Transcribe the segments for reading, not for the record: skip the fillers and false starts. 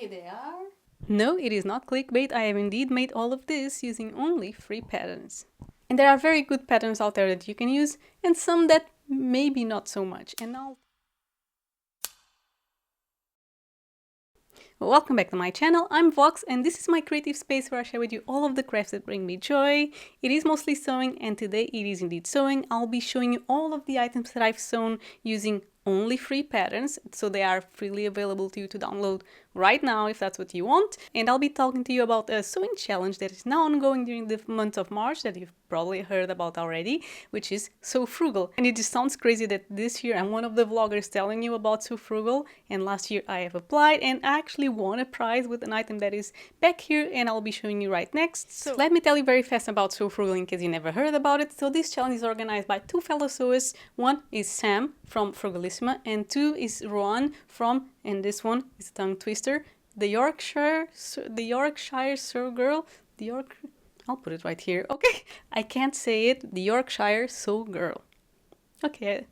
here they are. No, it is not clickbait. I have indeed made all of this using only free patterns. And there are very good patterns out there that you can use, and some that maybe not so much. And now, welcome back to my channel. I'm Vox, and this is my creative space where I share with you all of the crafts that bring me joy. It is mostly sewing, and today it is indeed sewing. I'll be showing you all of the items that I've sewn using only free patterns, so they are freely available to you to download right now if that's what you want. And I'll be talking to you about a sewing challenge that is now ongoing during the month of March that you've probably heard about already, which is Sew Frugal. And it just sounds crazy that this year I'm one of the vloggers telling you about Sew Frugal, and last year I have applied and actually won a prize with an item that is back here, and I'll be showing you right next. So let me tell you very fast about Sew Frugal in case you never heard about it. So this challenge is organized by two fellow sewers. One is Sam from Frugalissima, and two is Rowan from, and this one is a tongue twister, the Yorkshire Sew Girl. I'll put it right here. Okay, I can't say it. The Yorkshire Sew Girl. Okay,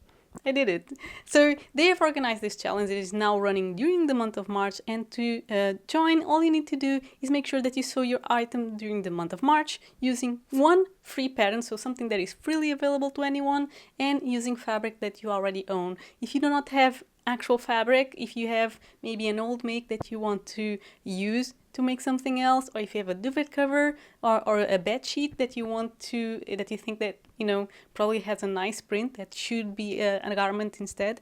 I did it. So they have organized this challenge. It is now running during the month of March, and to join, all you need to do is make sure that you sew your item during the month of March using one free pattern, so something that is freely available to anyone, and using fabric that you already own. If you do not have actual fabric, if you have maybe an old make that you want to use to make something else, or if you have a duvet cover or a bed sheet that you want to, that you think that, you know, probably has a nice print that should be a garment instead,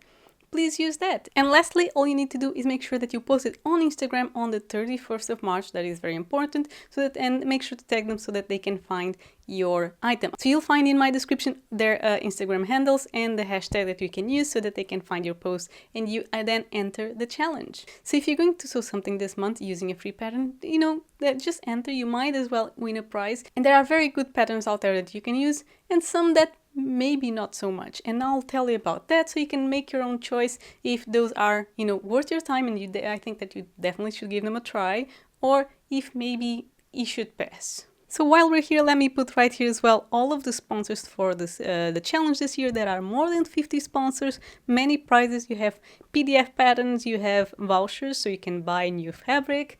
please use that. And lastly, all you need to do is make sure that you post it on Instagram on the 31st of March. That is very important. So that, and make sure to tag them so that they can find your item. So you'll find in my description their Instagram handles and the hashtag that you can use so that they can find your post, and you then enter the challenge. So if you're going to sew something this month using a free pattern, you know, just enter. You might as well win a prize. And there are very good patterns out there that you can use, and some that maybe not so much, and I'll tell you about that so you can make your own choice if those are, you know, worth your time, and I think that you definitely should give them a try, or if maybe you should pass. So while we're here, let me put right here as well all of the sponsors for this the challenge this year. There are more than 50 sponsors, many prizes. You have PDF patterns, you have vouchers so you can buy new fabric,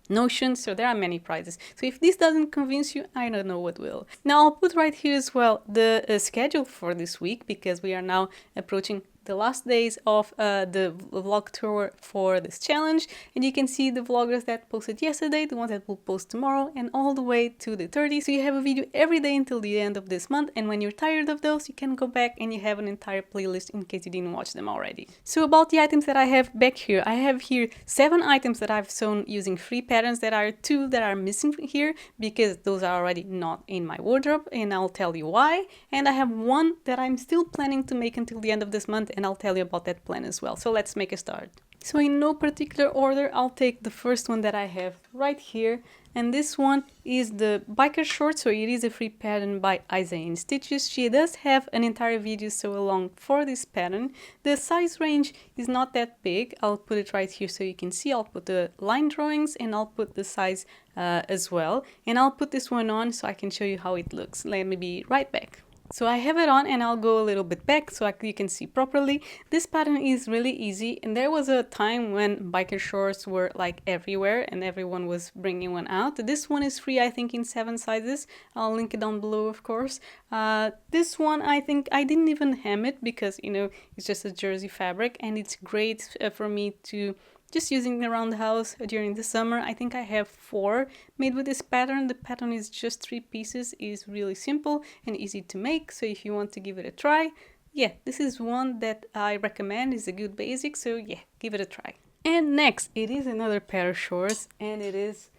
notions, so there are many prizes. So if this doesn't convince you, I don't know what will. Now I'll put right here as well the schedule for this week, because we are now approaching the last days of the vlog tour for this challenge, and you can see the vloggers that posted yesterday, the ones that will post tomorrow, and all the way to the 30th. So you have a video every day until the end of this month, and when you're tired of those, you can go back and you have an entire playlist in case you didn't watch them already. So about the items that I have back here, I have here 7 items that I've sewn using free patterns. There are 2 that are missing here because those are already not in my wardrobe, and I'll tell you why. And I have 1 that I'm still planning to make until the end of this month, and I'll tell you about that plan as well. So let's make a start. So in no particular order, I'll take the first one that I have right here, and this one is the biker short. So it is a free pattern by Isla in Stitches. She does have an entire video sew along for this pattern. The size range is not that big. I'll put it right here so you can see. I'll put the line drawings, and I'll put the size as well, and I'll put this one on so I can show you how it looks. Let me be right back. So I have it on, and I'll go a little bit back so you can see properly. This pattern is really easy, and there was a time when biker shorts were like everywhere and everyone was bringing one out. This one is free, I think, in 7 sizes. I'll link it down below, of course. This one, I think I didn't even hem it because, you know, it's just a jersey fabric, and it's great for me to just using around the house during the summer. I think I have 4 made with this pattern. The pattern is just 3 pieces, is really simple and easy to make. So if you want to give it a try, yeah, this is one that I recommend. It's a good basic, so yeah, give it a try. And next, it is another pair of shorts, and it is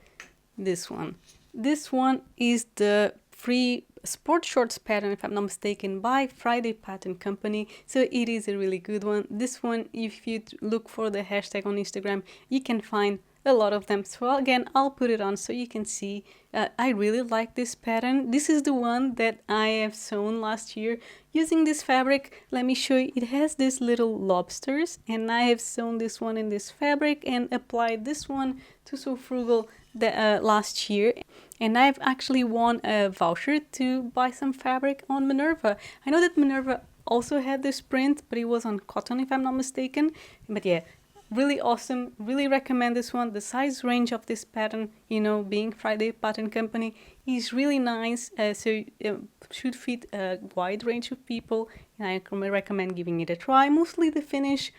this one. This one is the free sport shorts pattern, if I'm not mistaken, by Friday Pattern Company. So it is a really good one. This one, if you look for the hashtag on Instagram, you can find a lot of them. So again, I'll put it on so you can see. I really like this pattern. This is the one that I have sewn last year using this fabric. Let me show you. It has these little lobsters, and I have sewn this one in this fabric and applied this one to Sew Frugal last year, and I've actually won a voucher to buy some fabric on Minerva. I know that Minerva also had this print, but it was on cotton if I'm not mistaken. But yeah, really awesome, really recommend this one. The size range of this pattern, you know, being Friday Pattern Company, is really nice, so should fit a wide range of people, and I recommend giving it a try. Mostly the finish,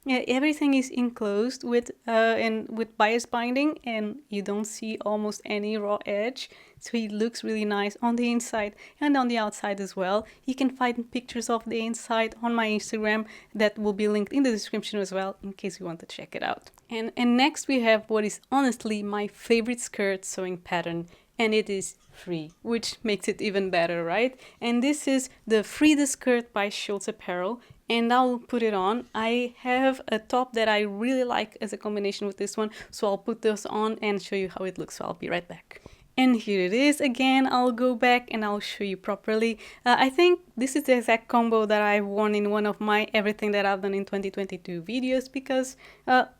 everything is enclosed with and with bias binding, and you don't see almost any raw edge, so it looks really nice on the inside and on the outside as well. You can find pictures of the inside on my Instagram that will be linked in the description as well, in case you want to check it out. And next we have what is honestly my favorite skirt sewing pattern, and it is free, which makes it even better, right? And this is the Frida Skirt by Schultz Apparel, and I'll put it on. I have a top that I really like as a combination with this one, so I'll put this on and show you how it looks, so I'll be right back. And here it is again. I'll go back and I'll show you properly. I think this is the exact combo that I've worn in one of my everything that I've done in 2022 videos, because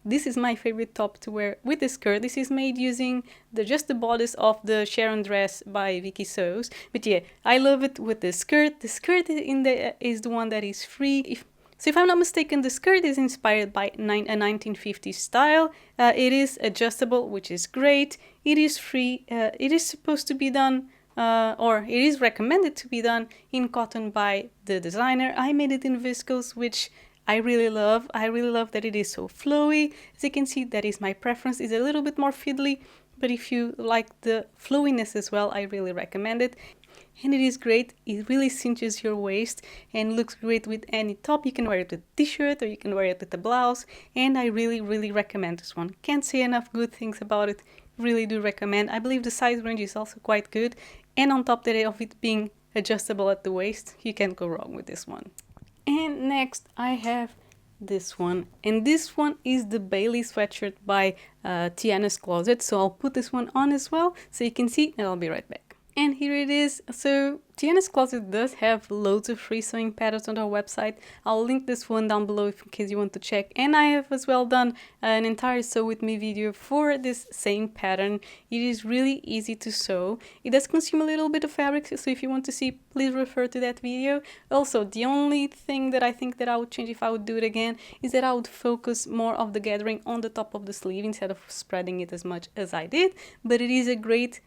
this is my favorite top to wear with the skirt. This is made using just the bodice of the Sharon dress by Vikisews. But yeah, I love it with the skirt. The skirt is the one that is free. So if I'm not mistaken, the skirt is inspired by a 1950s style. It is adjustable, which is great. It is free. It is supposed to be done, or it is recommended to be done in cotton by the designer. I made it in viscose, which I really love. I really love that it is so flowy. As you can see, that is my preference. It's a little bit more fiddly, but if you like the flowiness as well, I really recommend it. And it is great. It really cinches your waist and looks great with any top. You can wear it with a t-shirt or you can wear it with a blouse, and I really, really recommend this one. Can't say enough good things about it. Really do recommend. I believe the size range is also quite good, and on top of it being adjustable at the waist, you can't go wrong with this one. And next I have this one, and this one is the Bailey sweatshirt by Tianas Closet, so I'll put this one on as well so you can see, and I'll be right back. And here it is. So Tianas Closet does have loads of free sewing patterns on our website. I'll link this one down below in case you want to check. And I have as well done an entire sew with me video for this same pattern. It is really easy to sew. It does consume a little bit of fabric, so if you want to see, please refer to that video. Also, the only thing that I think that I would change if I would do it again is that I would focus more of the gathering on the top of the sleeve instead of spreading it as much as I did. But it is a great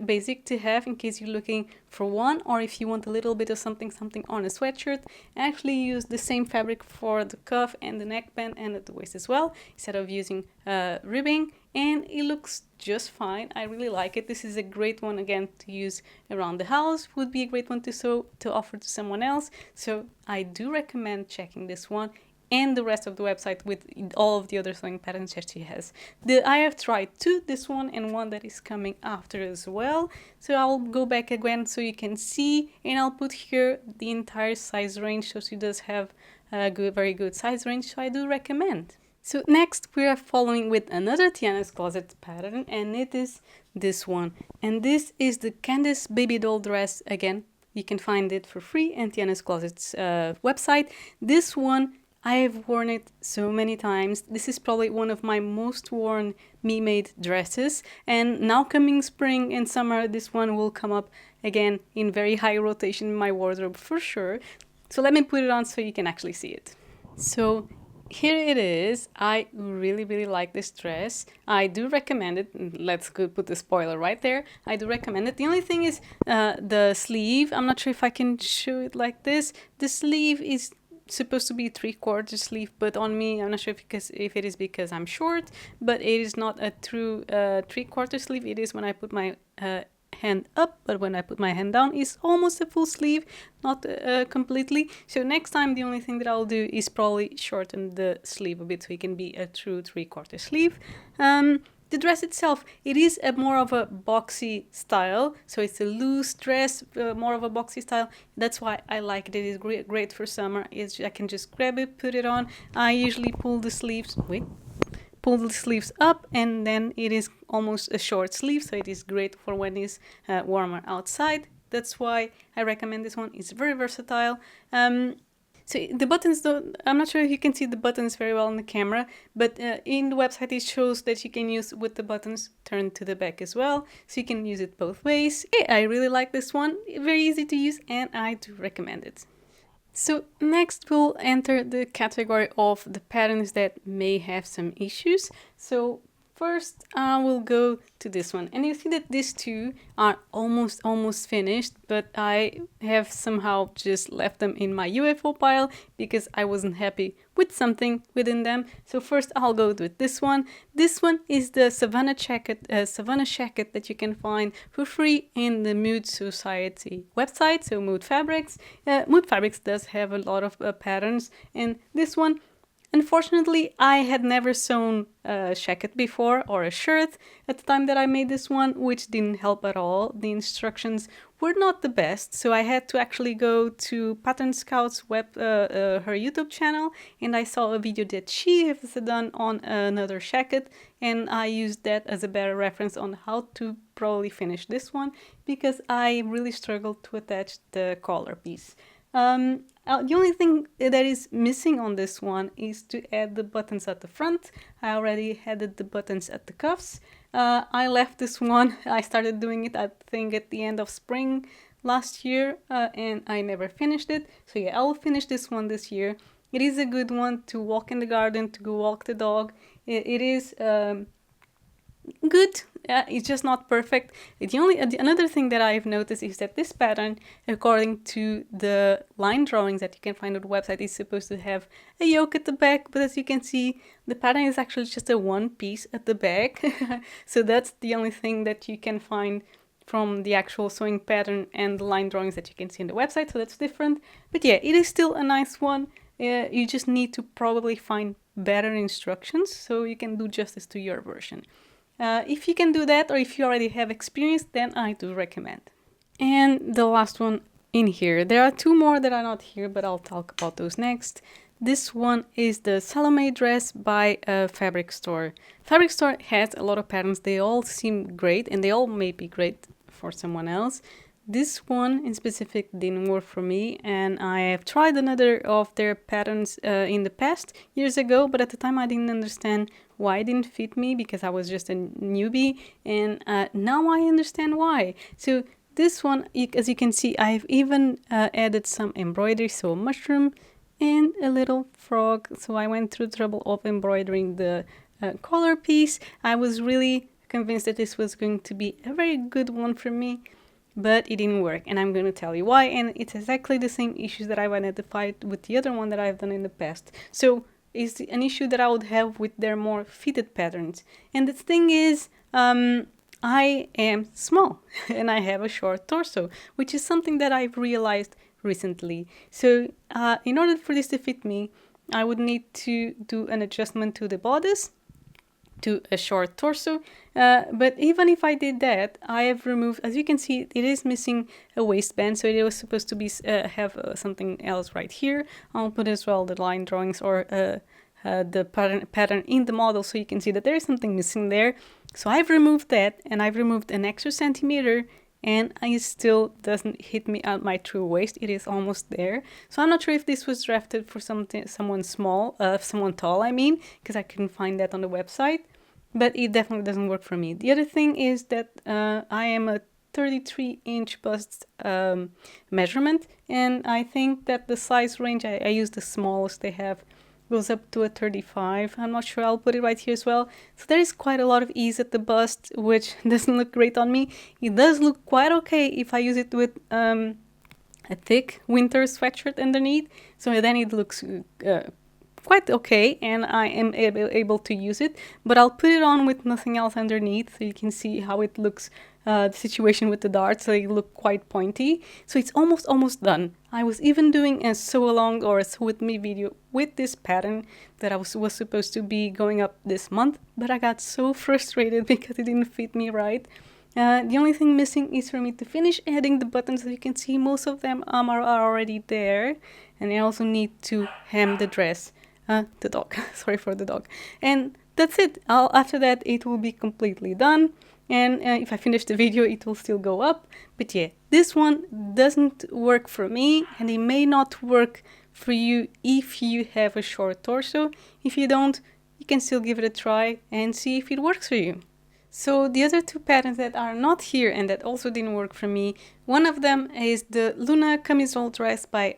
basic to have in case you're looking for one, or if you want a little bit of something on a sweatshirt. Actually use the same fabric for the cuff and the neckband and at the waist as well, instead of using ribbing, and it looks just fine. I really like it. This is a great one again to use around the house, would be a great one to sew to offer to someone else, so I do recommend checking this one and the rest of the website with all of the other sewing patterns that she has. I have tried two, this one and one that is coming after as well. So I'll go back again so you can see, and I'll put here the entire size range, so she does have a very good size range, so I do recommend. So next we are following with another Tianas Closet pattern, and it is this one. And this is the Candice baby doll dress. Again, you can find it for free on Tianas Closet's website. This one, I have worn it so many times. This is probably one of my most worn me-made dresses, and now coming spring and summer, this one will come up again in very high rotation in my wardrobe for sure. So let me put it on so you can actually see it. So here it is. I really, really like this dress. I do recommend it. Let's go put the spoiler right there. I do recommend it. The only thing is the sleeve. I'm not sure if I can show it like this. The sleeve is supposed to be 3/4 sleeve, but on me, I'm not sure if it is because I'm short, but it is not a true 3/4 sleeve. It is when I put my hand up, but when I put my hand down, it's almost a full sleeve, not completely. So next time, the only thing that I'll do is probably shorten the sleeve a bit so it can be a true 3/4 sleeve. The dress itself, it is more of a boxy style, so it's a loose dress, more of a boxy style. That's why I like it. It is great for summer. I can just grab it, put it on. I usually pull the sleeves up, and then it is almost a short sleeve, so it is great for when it's warmer outside. That's why I recommend this one. It's very versatile. So the buttons, I'm not sure if you can see the buttons very well on the camera, but in the website it shows that you can use with the buttons turned to the back as well, so you can use it both ways. Yeah, I really like this one. Very easy to use, and I do recommend it. So next we'll enter the category of the patterns that may have some issues. So first I will go to this one, and you see that these two are almost finished, but I have somehow just left them in my UFO pile because I wasn't happy with something within them. So first I'll go with this one. This one is the SAVANNAH SHACKET that you can find for free in the Mood Society website, so Mood Fabrics. Mood Fabrics does have a lot of patterns, and this one, unfortunately, I had never sewn a shacket before or a shirt at the time that I made this one, which didn't help at all. The instructions were not the best, so I had to actually go to Pattern Scout's her YouTube channel, and I saw a video that she has done on another shacket, and I used that as a better reference on how to probably finish this one, because I really struggled to attach the collar piece. The only thing that is missing on this one is to add the buttons at the front. I already added the buttons at the cuffs. I left this one, I started doing it I think at the end of spring last year, and I never finished it. So yeah, I'll finish this one this year. It is a good one to walk in the garden, to go walk the dog. It is good. It's just not perfect. Another thing that I've noticed is that this pattern, according to the line drawings that you can find on the website, is supposed to have a yoke at the back, but as you can see, the pattern is actually just a one piece at the back. So that's the only thing that you can find from the actual sewing pattern and the line drawings that you can see on the website, so that's different. But yeah, it is still a nice one. You just need to probably find better instructions so you can do justice to your version. If you can do that, or if you already have experience, then I do recommend. And the last one in here, there are two more that are not here, but I'll talk about those next. This one is the Salome dress by Fabric Store. Fabric Store has a lot of patterns. They all seem great, and they all may be great for someone else. This one in specific didn't work for me, and I have tried another of their patterns in the past, years ago, but at the time I didn't understand why it didn't fit me because I was just a newbie, and now I understand why. So this one, as you can see, I've even added some embroidery, so a mushroom and a little frog. So I went through the trouble of embroidering the collar piece. I was really convinced that this was going to be a very good one for me, but it didn't work, and I'm going to tell you why. And it's exactly the same issues that I've identified with the other one that I've done in the past. So it's an issue that I would have with their more fitted patterns. And the thing is, I am small and I have a short torso, which is something that I've realized recently. So in order for this to fit me, I would need to do an adjustment to the bodice, to a short torso, but even if I did that, I have removed, as you can see, it is missing a waistband, so it was supposed to be have something else right here. I'll put as well the line drawings or the pattern in the model, so you can see that there is something missing there. So I've removed that, and I've removed an extra centimeter, and it still doesn't hit me at my true waist. It is almost there. So I'm not sure if this was drafted for someone small, someone tall, I mean, because I couldn't find that on the website. But it definitely doesn't work for me. The other thing is that I am a 33-inch bust measurement, and I think that the size range, I use the smallest they have, goes up to a 35. I'm not sure, I'll put it right here as well. So there is quite a lot of ease at the bust, which doesn't look great on me. It does look quite okay if I use it with a thick winter sweatshirt underneath. So then it looks quite okay, and I am able to use it, but I'll put it on with nothing else underneath so you can see how it looks, the situation with the darts. So they look quite pointy. So it's almost done. I was even doing a sew along or a sew with me video with this pattern that I was supposed to be going up this month, but I got so frustrated because it didn't fit me right. The only thing missing is for me to finish adding the buttons. As you can see, most of them are already there, and I also need to hem the dress. The dog, sorry for the dog. And that's it. After that, it will be completely done. And if I finish the video, it will still go up. But yeah, this one doesn't work for me, and it may not work for you if you have a short torso. If you don't, you can still give it a try and see if it works for you. So the other two patterns that are not here and that also didn't work for me, one of them is the Luna Camisole dress by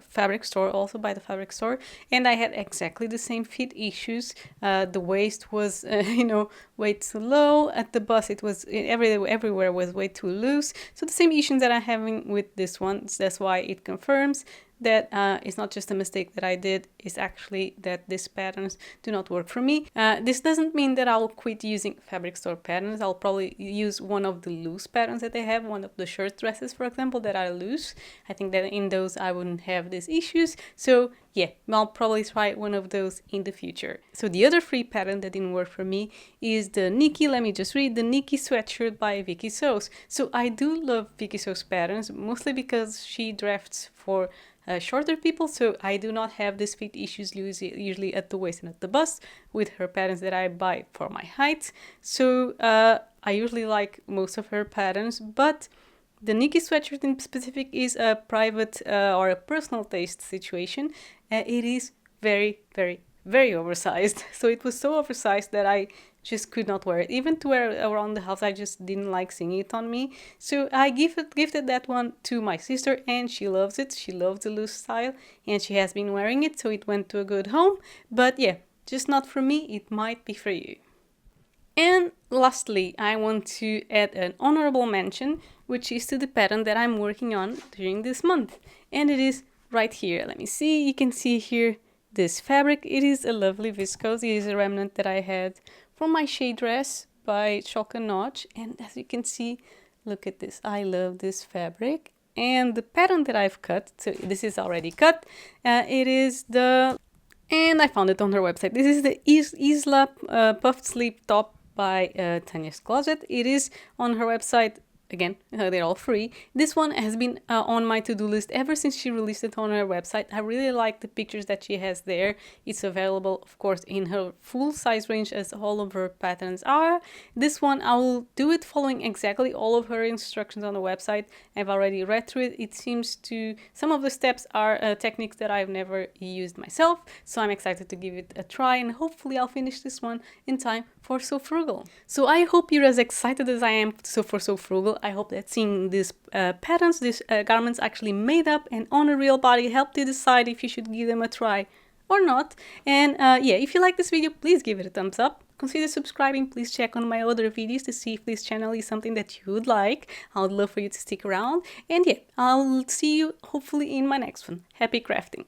Fabric Store, also by the Fabric Store, and I had exactly the same fit issues. The waist was, way too low. At the bust, it was everywhere was way too loose. So the same issues that I'm having with this one. That's why it confirms that it's not just a mistake that I did, it's actually that these patterns do not work for me. This doesn't mean that I'll quit using Fabric Store patterns. I'll probably use one of the loose patterns that they have, one of the shirt dresses, for example, that are loose. I think that in those I wouldn't have these issues. So yeah, I'll probably try one of those in the future. So the other free pattern that didn't work for me is the Nikki, let me just read, the Nikki sweatshirt by Vikisews. So I do love Vikisews patterns, mostly because she drafts for shorter people, so I do not have these fit issues usually at the waist and at the bust with her patterns that I buy for my height. So I usually like most of her patterns, but the Nikki sweatshirt in specific is a private or a personal taste situation. It is very, very, very oversized. So it was so oversized that I just could not wear it. Even to wear around the house, I just didn't like seeing it on me. So I gifted that one to my sister, and she loves it. She loves the loose style, and she has been wearing it, so it went to a good home. But yeah, just not for me. It might be for you. And lastly, I want to add an honorable mention, which is to the pattern that I'm working on during this month. And it is right here. Let me see. You can see here this fabric. It is a lovely viscose. It is a remnant that I had from my shade dress by Chalk and Notch. And as you can see, look at this. I love this fabric. And the pattern that I've cut, so this is already cut, it is the... And I found it on her website. This is the Isla puffed sleeve top by Tianas Closet. It is on her website. Again, they're all free. This one has been on my to-do list ever since she released it on her website. I really like the pictures that she has there. It's available, of course, in her full size range as all of her patterns are. This one, I will do it following exactly all of her instructions on the website. I've already read through it. It seems to, some of the steps are techniques that I've never used myself. So I'm excited to give it a try, and hopefully I'll finish this one in time for So Frugal. So I hope you're as excited as I am for So Frugal. I hope that seeing these patterns, these garments actually made up and on a real body helped you decide if you should give them a try or not. And yeah, if you like this video, please give it a thumbs up. Consider subscribing. Please check on my other videos to see if this channel is something that you would like. I would love for you to stick around. And yeah, I'll see you hopefully in my next one. Happy crafting!